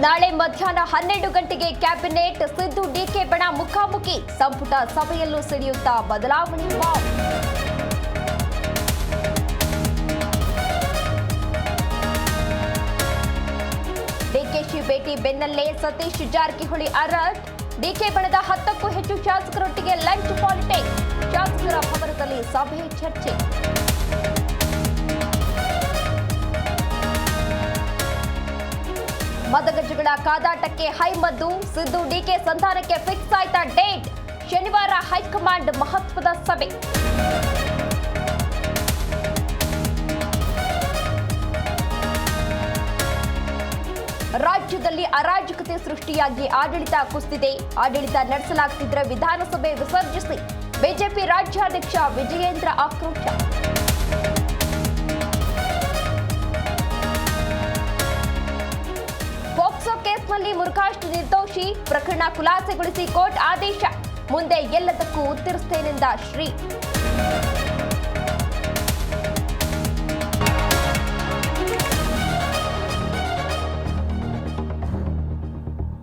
ನಾಳೆ ಮಧ್ಯಾಹ್ನ 12 ಗಂಟೆಗೆ ಕ್ಯಾಬಿನೆಟ್ ಸಿದ್ದು ಡಿಕೆ ಬಣ ಮುಖಾಮುಖಿ ಸಂಪುಟ ಸಭೆಯಲ್ಲೂ ಸಿಡಿಯುತ್ತಾ ಬದಲಾವಣೆ ಬಾಂಬ್. ಡಿಕೆಶಿ ಭೇಟಿ ಬೆನ್ನಲ್ಲೇ ಸತೀಶ್ ಜಾರಕಿಹೊಳಿ ಅಲರ್ಟ್. ಡಿಕೆ ಬಣದ 10ಕ್ಕೂ ಹೆಚ್ಚು ಶಾಸಕರೊಟ್ಟಿಗೆ ಲಂಚ್ ಪಾಲಿಟಿಕ್ಸ್. ಶಾಸಕರ ಭವನದಲ್ಲಿ ಸಭೆ ಚರ್ಚೆ. ಮತಗಟ್ಟೆಗಳ ಕಾದಾಟಕ್ಕೆ ಹೈಮದ್ದು. ಸಿದ್ದು ಡಿಕೆ ಸಂಧಾನಕ್ಕೆ ಫಿಕ್ಸ್ ಆಯ್ತಾ ಡೇಟ್. ಶನಿವಾರ ಹೈಕಮಾಂಡ್ ಮಹತ್ವದ ಸಭೆ. ರಾಜ್ಯದಲ್ಲಿ ಅರಾಜಕತೆ ಸೃಷ್ಟಿಯಾಗಿ ಆಡಳಿತ ಕುಸಿದಿದೆ. ಆಡಳಿತ ನಡೆಸಲಾಗುತ್ತಿದ್ದರೆ ವಿಧಾನಸಭೆ ವಿಸರ್ಜಿಸಿ ಬಿಜೆಪಿ ರಾಜ್ಯಾಧ್ಯಕ್ಷ ವಿಜಯೇಂದ್ರ ಆಕ್ರೋಶ. ಪೋಕ್ಸೋ ಕೇಸ್ನಲ್ಲಿ ಮುರುಘಾಶ್ ನಿರ್ದೋಷಿ. ಪ್ರಕರಣ ಖುಲಾಸೆಗೊಳಿಸಿ ಕೋರ್ಟ್ ಆದೇಶ. ಮುಂದೆ ಎಲ್ಲದಕ್ಕೂ ಉತ್ತರಿಸುತ್ತೇನೆಂದ ಶ್ರೀ.